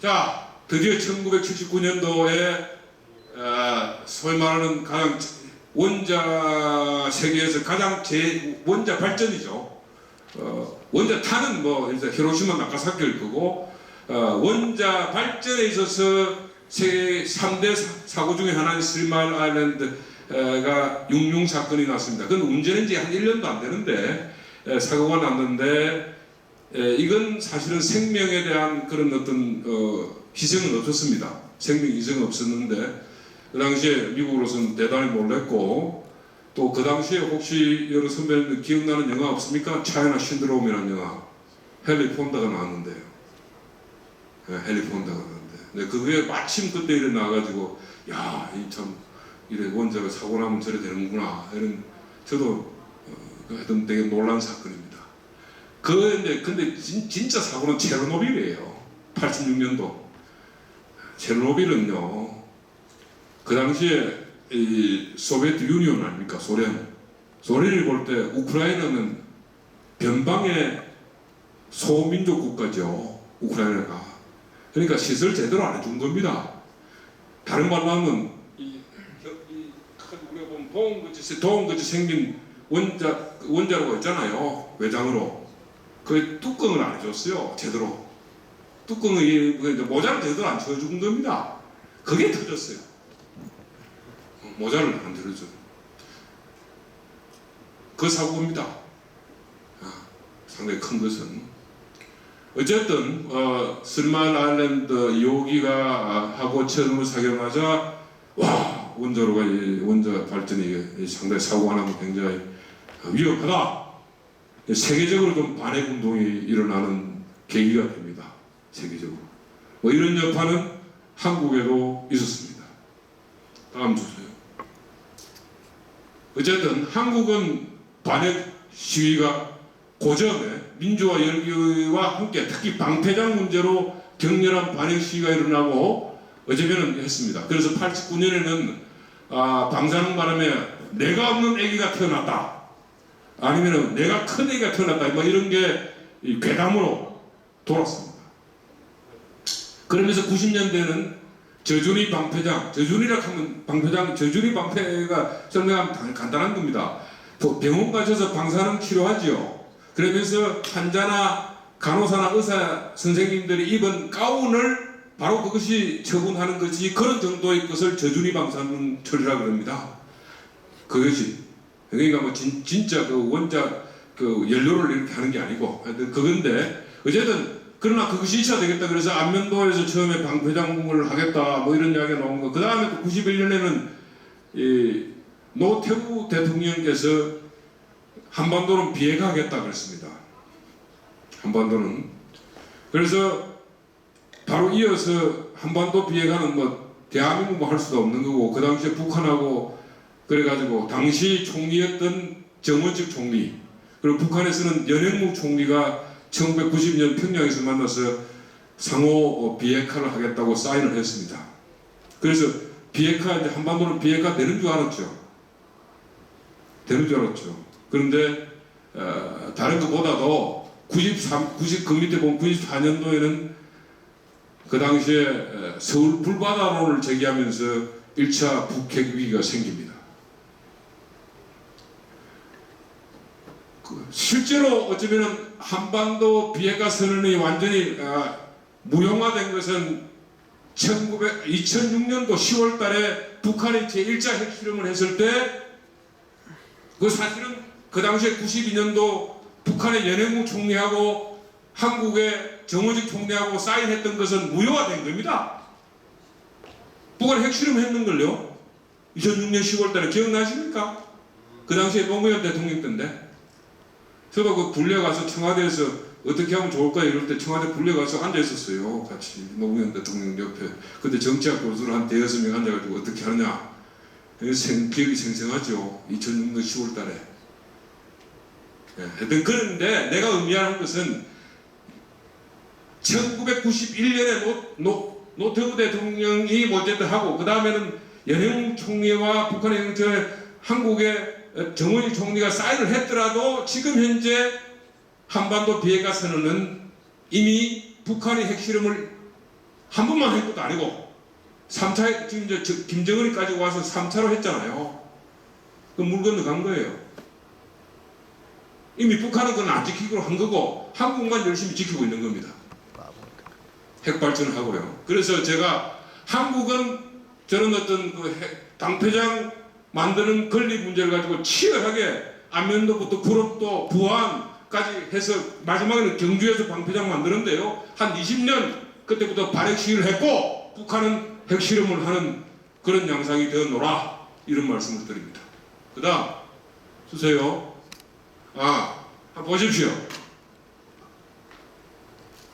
자, 드디어 1979년도에 소위 말하는 가장 원자 세계에서 가장 원자 발전이죠. 원자 탄은 뭐 히로시마 나가사키일 거고, 원자 발전에 있어서 세계 3대 사고 중에 하나인 스리말 아일랜드가 융융 사건이 났습니다. 그건 운전한 지 한 1년도 안 되는데 사고가 났는데, 이건 사실은 생명에 대한 그런 어떤 희생은 없었습니다. 생명 희생은 없었는데, 그 당시에 미국으로서는 대단히 놀랐고, 또 그 당시에 혹시 여러 선배님들 기억나는 영화 없습니까? 차이나 신드롬이라는 영화. 헨리 폰다가 나왔는데요. 헨리 폰다가 나왔는데, 근데 그게 마침 그때 일에 나와가지고, 야, 이 참 이래 원자가 사고 나면 저래 되는구나, 이런, 저도 하여튼 되게 놀란 사건입니다. 근데 진짜 사고는 체르노빌이에요. 86년도. 체르노빌은요, 그 당시에 이 소비에트 유니온 아닙니까? 소련을 볼 때 우크라이나는 변방의 소민족 국가죠. 우크라이나가. 그러니까 시설 제대로 안 해준 겁니다. 다른 말로 하면 우리가 보면 동같이 생긴 원자로가 있잖아요. 외장으로. 그 뚜껑을 안 해줬어요. 제대로. 뚜껑을 모자를 제대로 안 쳐준 겁니다. 그게 터졌어요. 모자를 안 들어줘. 그 사고입니다. 상당히 큰 것은. 어쨌든 스리말 아일랜드 2호기가 하고 처음으로 사격하자, 와, 원자 발전이 상당히 사고가 나면 굉장히 위협하다. 세계적으로 좀 반핵 운동이 일어나는 계기가 됩니다. 세계적으로. 뭐 이런 여파는 한국에도 있었습니다. 다음 주세요. 어쨌든 한국은 반핵 시위가 고전에 민주화 열기와 함께 특히 방패장 문제로 격렬한 반핵 시위가 일어나고 어쩌면은 했습니다. 그래서 89년에는 방사능 바람에 내가 없는 아기가 태어났다, 아니면은 내가 큰 아기가 태어났다, 뭐 이런 게 괴담으로 돌았습니다. 그러면서 90년대는 저준위 방패장, 저준위라 하면 저준위 방패가 설명하면 간단한 겁니다. 병원 가셔서 방사능 치료하죠. 그러면서 환자나 간호사나 의사 선생님들이 입은 가운을 바로 그것이 처분하는 것이 그런 정도의 것을 저준위 방사능 처리라고 합니다. 그것이. 그러니까 뭐 진짜 그 원자 그 연료를 이렇게 하는 게 아니고 그건데, 어쨌든 그러나 그것이 있어야 되겠다. 그래서 안면도에서 처음에 방패장군을 하겠다, 뭐 이런 이야기가 나온 거. 그 다음에 또 91년에는 노태우 대통령께서 한반도는 비핵화하겠다 그랬습니다. 한반도는. 그래서 바로 이어서 한반도 비핵화는 뭐 대한민국만 할 수도 없는 거고, 그 당시에 북한하고 그래가지고 당시 총리였던 정원식 총리, 그리고 북한에서는 연행무 총리가 1990년 평양에서 만나서 상호 비핵화를 하겠다고 사인을 했습니다. 그래서 비핵화, 이제 한반도는 비핵화 되는 줄 알았죠. 그런데 다른 것보다도 그 밑에 보면 94년도에는 그 당시에 서울 불바다론을 제기하면서 1차 북핵 위기가 생깁니다. 실제로 어쩌면 한반도 비핵화 선언이 완전히 무용화된 것은 2006년도 10월 달에 북한이 제1차 핵실험을 했을 때, 그 사실은 그 당시에 92년도 북한의 연행무 총리하고 한국의 정호식 총리하고 사인했던 것은 무효화된 겁니다. 북한이 핵실험 했는걸요. 2006년 10월 달에 기억나십니까? 그 당시에 노무현 대통령 때인데, 저도 그 불려가서 청와대에서 어떻게 하면 좋을까 이럴 때 청와대 불려가서 앉아있었어요. 같이 노무현 대통령 옆에. 근데 정치학 교수를 한 대여섯 명 앉아가지고 어떻게 하느냐. 기억이 생생하죠. 2006년 10월 달에. 하여튼 그런데 내가 의미하는 것은 1991년에 노태우 대통령이 어쨌든 하고, 그 다음에는 연행 총리와 북한의 행정처에 한국의 정원식 총리가 사인을 했더라도 지금 현재 한반도 비핵화 선언은 이미 북한의 핵실험을 한 번만 한 것도 아니고 3차 지금 이제 김정은이까지 와서 3차로 했잖아요. 그 물 건너간 거예요. 이미 북한은 그건 안 지키기로 한 거고 한국만 열심히 지키고 있는 겁니다. 핵 발전을 하고요. 그래서 제가 한국은 저런 어떤 그 당표장 만드는 건립 문제를 가지고 치열하게 안면도부터 구럽도 부안까지 해서 마지막에는 경주에서 방표장 만드는데요. 한 20년 그때부터 발핵 시위를 했고 북한은 핵실험을 하는 그런 양상이 되어노라 이런 말씀을 드립니다. 그 다음 주세요. 한번 보십시오.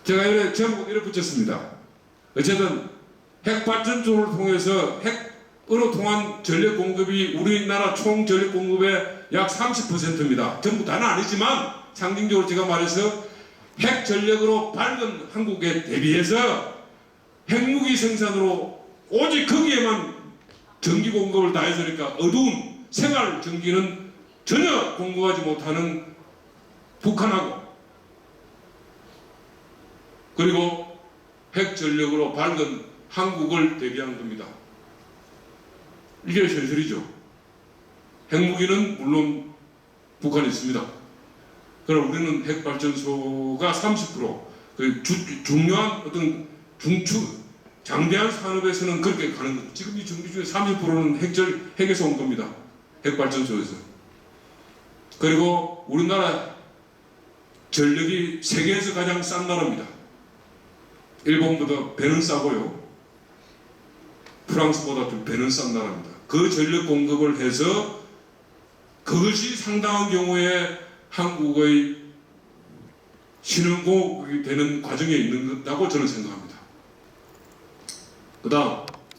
제가 이래 제목 이렇게 붙였습니다. 어쨌든 핵발전소를 통해서 핵으로 통한 전력 공급이 우리나라 총 전력 공급의 약 30%입니다. 전부 다는 아니지만 상징적으로 제가 말해서 핵 전력으로 밝은 한국에 대비해서 핵무기 생산으로 오직 거기에만 전기 공급을 다 해서니까 어두운 생활 전기는 전혀 공급하지 못하는 북한하고 그리고 핵 전력으로 밝은 한국을 대비한 겁니다. 이게 현실이죠. 핵무기는 물론 북한에 있습니다. 그럼 우리는 핵발전소가 30%그 중요한 어떤 장대한 산업에서는 그렇게 가는 겁니다. 지금 이 준비 중에 30%는 핵에서 온 겁니다. 핵발전소에서. 그리고 우리나라 전력이 세계에서 가장 싼 나라입니다. 일본보다 배는 싸고요. 프랑스보다 좀 배는 싼 나라입니다. 그 전력 공급을 해서 그것이 상당한 경우에 한국의 신흥국이 되는 과정에 있는다고 저는 생각합니다. 그 다음